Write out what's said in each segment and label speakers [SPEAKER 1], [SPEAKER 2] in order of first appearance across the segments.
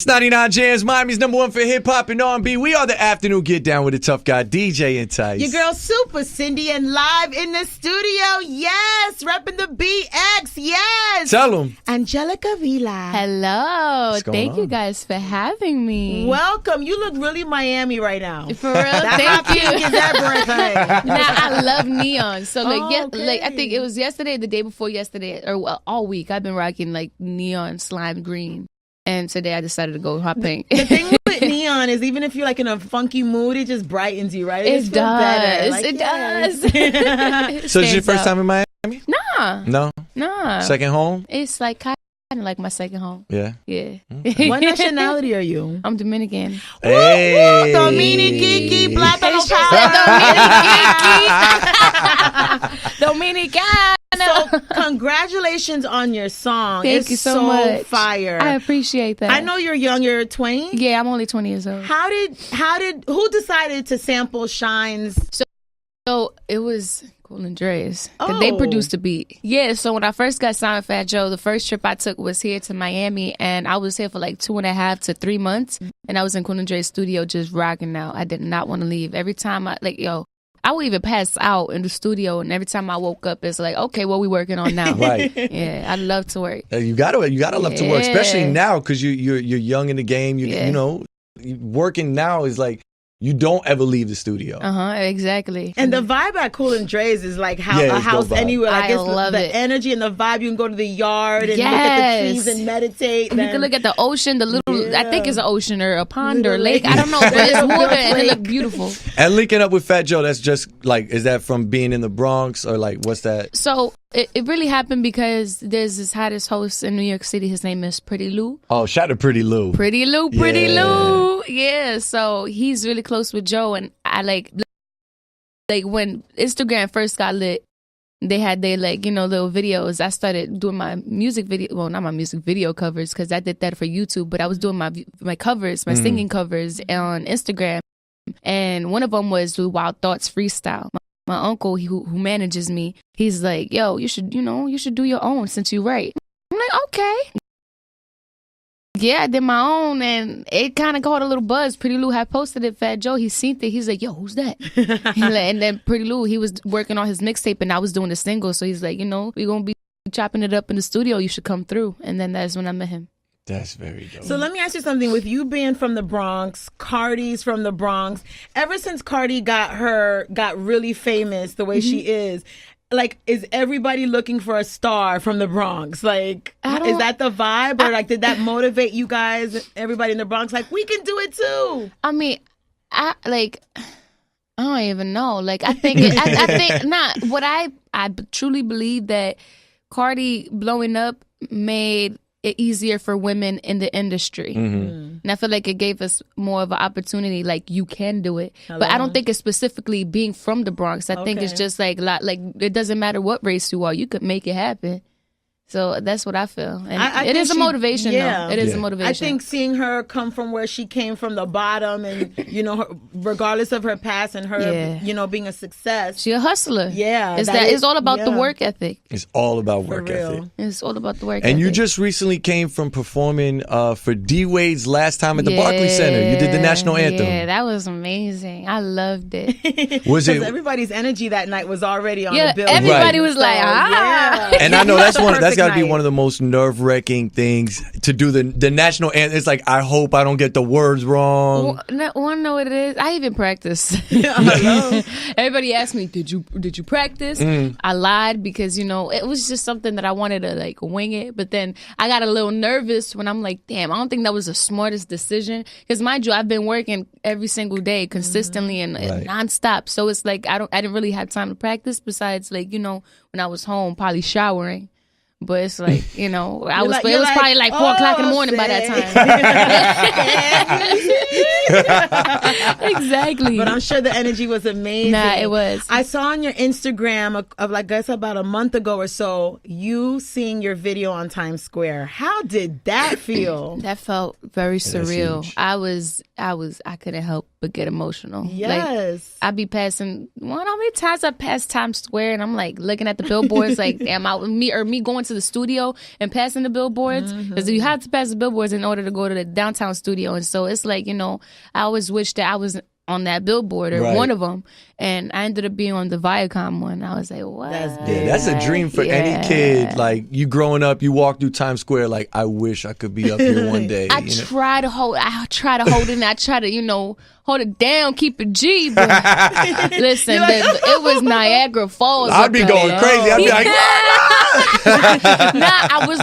[SPEAKER 1] It's 99 JAMZ, Miami's #1 for hip hop and R&B. We are the afternoon get down with the tough guy, DJ and Tice.
[SPEAKER 2] Your girl Super Cindy and live in the studio. Yes, repping the BX. Yes.
[SPEAKER 1] Tell them.
[SPEAKER 2] Angelica Vila.
[SPEAKER 3] Hello. Thank
[SPEAKER 1] on?
[SPEAKER 3] you guys for having me.
[SPEAKER 2] Welcome. You look really Miami right now.
[SPEAKER 3] For real, thank you.
[SPEAKER 2] Pink is everything.
[SPEAKER 3] Now I love neon. So
[SPEAKER 2] Okay.
[SPEAKER 3] I think it was yesterday, the day before yesterday, or well, all week I've been rocking like neon slime green. And today I decided to go hot pink.
[SPEAKER 2] The thing with neon is even if you're like in a funky mood, it just brightens you, right?
[SPEAKER 3] It
[SPEAKER 2] just feels better.
[SPEAKER 3] does.
[SPEAKER 2] Like,
[SPEAKER 3] It
[SPEAKER 2] yes.
[SPEAKER 3] does.
[SPEAKER 1] So, it's your first time in Miami?
[SPEAKER 3] Nah.
[SPEAKER 1] No? Second home?
[SPEAKER 3] It's like kind of like my second home.
[SPEAKER 1] Yeah.
[SPEAKER 3] Yeah.
[SPEAKER 2] What nationality are you?
[SPEAKER 3] I'm Dominican.
[SPEAKER 1] Hey.
[SPEAKER 2] Dominican, plátano
[SPEAKER 3] Dominicana.
[SPEAKER 2] So congratulations on your song.
[SPEAKER 3] Thank
[SPEAKER 2] It's
[SPEAKER 3] you so much.
[SPEAKER 2] Fire.
[SPEAKER 3] I appreciate that.
[SPEAKER 2] I know you're young, you're 20.
[SPEAKER 3] Yeah, I'm only 20 years old.
[SPEAKER 2] Who decided to sample Shine's?
[SPEAKER 3] So it was Cool and Dre's.
[SPEAKER 2] Oh.
[SPEAKER 3] They produced the beat. Yeah, so when I first got signed with Fat Joe, the first trip I took was here to Miami, and I was here for like 2.5 to 3 months, and I was in Cool and Dre's studio just rocking out. I did not want to leave. Every time I would even pass out in the studio, and every time I woke up, it's like, okay, what we working on now?
[SPEAKER 1] Right.
[SPEAKER 3] Yeah, I love to work.
[SPEAKER 1] You gotta love to work,
[SPEAKER 3] Yeah.
[SPEAKER 1] especially now because you're young in the game.
[SPEAKER 3] Yeah.
[SPEAKER 1] You know, working now is like you don't ever leave the studio.
[SPEAKER 3] Exactly.
[SPEAKER 2] And the vibe at Cool and Dre's is like
[SPEAKER 1] Yeah,
[SPEAKER 2] a
[SPEAKER 1] it's
[SPEAKER 2] house
[SPEAKER 1] dope vibe.
[SPEAKER 2] anywhere. Like
[SPEAKER 3] I
[SPEAKER 2] it's
[SPEAKER 3] love
[SPEAKER 2] the
[SPEAKER 3] it.
[SPEAKER 2] energy and the vibe. You can go to the yard and look at the trees and meditate.
[SPEAKER 3] You can look at the ocean, the little, I think it's an ocean or a pond or a lake. I don't know, but it's
[SPEAKER 2] Little
[SPEAKER 3] water and it
[SPEAKER 2] lake.
[SPEAKER 3] look beautiful.
[SPEAKER 1] And linking up with Fat Joe, that's just like, is that from being in the Bronx or like, what's that?
[SPEAKER 3] So it really happened because there's this hottest host in New York City. His name is Pretty Lou.
[SPEAKER 1] Oh, shout out to Pretty Lou.
[SPEAKER 3] Pretty Lou.
[SPEAKER 1] Yeah.
[SPEAKER 3] Lou. Yeah. So he's really close with Joe, and I like when Instagram first got lit, they had their little videos. I started doing my music video. Well, not my music video covers because I did that for YouTube, but I was doing my covers, my singing covers on Instagram, and one of them was the Wild Thoughts freestyle. My uncle, who manages me, he's like, yo, you should do your own since you write. I'm like, okay. Yeah, I did my own, and it kind of caught a little buzz. Pretty Lou had posted it. Fat Joe, he seen it. He's like, yo, who's that? And then Pretty Lou, he was working on his mixtape, and I was doing the single. So he's like, we're going to be chopping it up in the studio. You should come through. And then that's when I met him.
[SPEAKER 1] That's very dope.
[SPEAKER 2] So let me ask you something. With you being from the Bronx, Cardi's from the Bronx, ever since Cardi got really famous the way she is, like, is everybody looking for a star from the Bronx? Like, is that the vibe? Or like, did that motivate you guys, everybody in the Bronx? Like, we can do it too.
[SPEAKER 3] I mean, I don't even know. Like, I think I truly believe that Cardi blowing up made it easier for women in the industry. And I feel like it gave us more of an opportunity, like, you can do it. But I don't think it's specifically being from the Bronx. I think it's just like it doesn't matter what race you are, you could make it happen. So that's what I feel. And it is a motivation, though. It is a motivation.
[SPEAKER 2] I think seeing her come from where she came from, the bottom, and, regardless of her past and her, being a success.
[SPEAKER 3] She a hustler.
[SPEAKER 2] Yeah.
[SPEAKER 3] It's all about the work ethic.
[SPEAKER 1] It's all about work ethic.
[SPEAKER 3] It's all about the work ethic.
[SPEAKER 1] And you just recently came from performing for D Wade's last time at the Barclays Center. You did the national anthem.
[SPEAKER 3] Yeah, that was amazing. I loved it.
[SPEAKER 1] Was it?
[SPEAKER 2] Everybody's energy that night was already on the bill.
[SPEAKER 3] Everybody was like,
[SPEAKER 2] yeah.
[SPEAKER 1] And I know that's got to be
[SPEAKER 2] night.
[SPEAKER 1] one of the most nerve-wracking things to do the national anthem. It's like, I hope I don't get the words wrong.
[SPEAKER 3] Want to know what it is? I even practiced. Everybody asked me, did you practice? I lied because, it was just something that I wanted to like wing it. But then I got a little nervous when I'm like, damn, I don't think that was the smartest decision. Because mind you, I've been working every single day consistently and nonstop. So it's like I didn't really have time to practice besides like, when I was home, probably showering. But it's like, it was probably like 4 o'clock in the morning by that time. Exactly.
[SPEAKER 2] But I'm sure the energy was amazing.
[SPEAKER 3] Nah, it was.
[SPEAKER 2] I saw on your Instagram of like, I guess about a month ago or so, you seeing your video on Times Square. How did that feel?
[SPEAKER 3] That felt very surreal.
[SPEAKER 1] huge.
[SPEAKER 3] I couldn't help but get emotional.
[SPEAKER 2] Yes.
[SPEAKER 3] I be passing. Well, how many times I passed Times Square and I'm like looking at the billboards, like, am I me going to the studio and passing the billboards? Because you have to pass the billboards in order to go to the downtown studio, and so it's like, I always wish that I was on that billboard or one of them, and I ended up being on the Viacom one. I was like, what?
[SPEAKER 1] That's a dream for any kid. Like, you growing up, you walk through Times Square, like, I wish I could be up here one day.
[SPEAKER 3] I try to hold it in. I try to, hold it down, keep it G. But listen, it was Niagara Falls.
[SPEAKER 1] I'd be going crazy. I'd be like,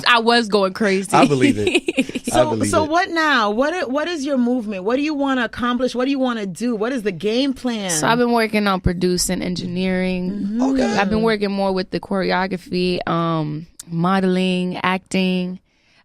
[SPEAKER 3] I was going crazy.
[SPEAKER 1] I believe it.
[SPEAKER 2] So what now? What is your movement? What do you want to accomplish? What do you want to do? What is the game plan?
[SPEAKER 3] So I've been working on producing, engineering.
[SPEAKER 1] Okay.
[SPEAKER 3] I've been working more with the choreography, modeling, acting.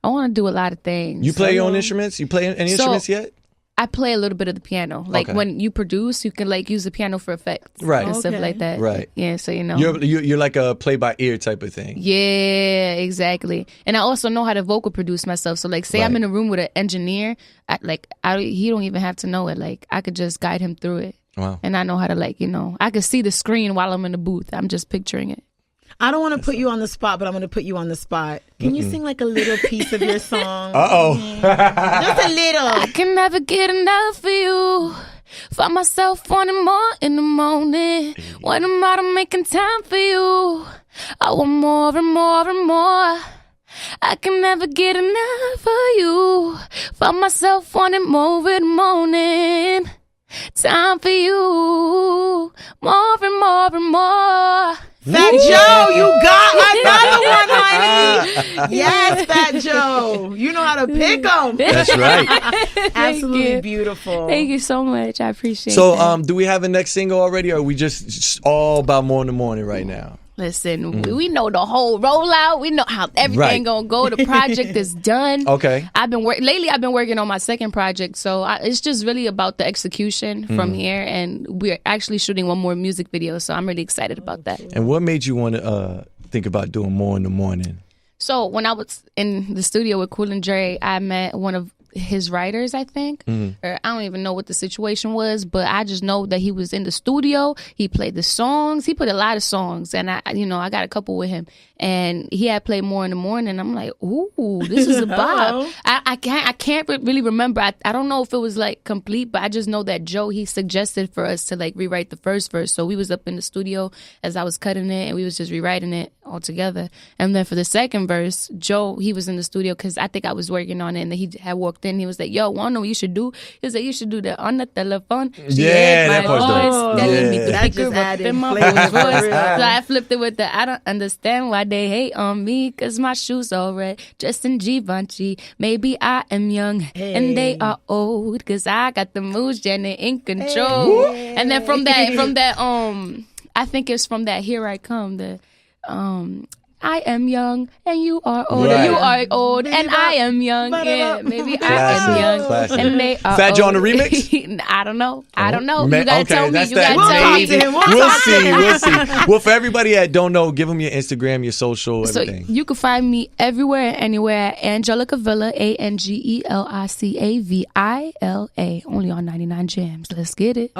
[SPEAKER 3] I want to do a lot of things.
[SPEAKER 1] You play your own instruments? You play any instruments yet?
[SPEAKER 3] I play a little bit of the piano. Like when you produce, you can like use the piano for effects, and stuff like that.
[SPEAKER 1] Right.
[SPEAKER 3] Yeah. So
[SPEAKER 1] you're like a play by ear type of thing.
[SPEAKER 3] Yeah, exactly. And I also know how to vocal produce myself. So like, say I'm in a room with an engineer, he don't even have to know it. Like, I could just guide him through it.
[SPEAKER 1] Wow.
[SPEAKER 3] And I know how to I could see the screen while I'm in the booth. I'm just picturing it.
[SPEAKER 2] I don't want to put you on the spot, but I'm going to put you on the spot. Can you sing like a little piece of your song? Just a little.
[SPEAKER 3] I can never get enough of you. Find myself wanting more in the morning. When I'm out, I'm making time for you. I want more and more and more. I can never get enough of you. Find myself wanting more in the morning. Time for you. More and more and more.
[SPEAKER 2] Fat Joe, you got another one, honey. Yes, Fat Joe. You know how to pick them.
[SPEAKER 1] That's right.
[SPEAKER 2] Absolutely beautiful.
[SPEAKER 3] Thank you so much. I appreciate it.
[SPEAKER 1] So, do we have a next single already, or are we just all about More in the Morning right now?
[SPEAKER 3] Listen, we know the whole rollout. We know how everything gonna go. The project is done.
[SPEAKER 1] Okay.
[SPEAKER 3] I've been working on my second project, so it's just really about the execution from here. And we're actually shooting one more music video, so I'm really excited about that.
[SPEAKER 1] And what made you want to think about doing More in the Morning?
[SPEAKER 3] So when I was in the studio with Cool and Dre, I met one of his writers, I think, or I don't even know what the situation was, but I just know that he was in the studio. He played the songs. He put a lot of songs, and I got a couple with him, and he had played More in the Morning. I'm like, ooh, this is a bop. I can't really remember. I don't know if it was like complete, but I just know that Joe, he suggested for us to like rewrite the first verse. So we was up in the studio as I was cutting it, and we was just rewriting it all together. And then for the second verse, Joe, he was in the studio because I think I was working on it, and then he had walked in. He was like, yo, wanna know what you should do? He was like, you should do that on the telephone.
[SPEAKER 1] That part's dope.
[SPEAKER 3] Telling me to
[SPEAKER 2] That
[SPEAKER 3] pick
[SPEAKER 2] just
[SPEAKER 3] her up
[SPEAKER 2] added
[SPEAKER 3] in my
[SPEAKER 2] flavor.
[SPEAKER 3] voice. So I flipped it with the, I don't understand why they hate on me, cause my shoes are red, dressed in Givenchy. Maybe I am young and they are old, cause I got the moves, Janet in control. And then from that, I think it's from that Here I Come, I am young and you are old.
[SPEAKER 1] Right.
[SPEAKER 3] You are old and I am young. Yeah, maybe I am young and they are
[SPEAKER 1] Fat
[SPEAKER 3] old.
[SPEAKER 1] Joe on the remix?
[SPEAKER 3] I don't know. You gotta tell me.
[SPEAKER 1] That's
[SPEAKER 3] You gotta
[SPEAKER 1] that.
[SPEAKER 3] tell me.
[SPEAKER 1] We'll see. Well, for everybody that don't know, give them your Instagram, your social, everything.
[SPEAKER 3] So you can find me everywhere and anywhere at Angelica Vila, ANGELICA VILA, only on 99 JAMZ. Let's get it.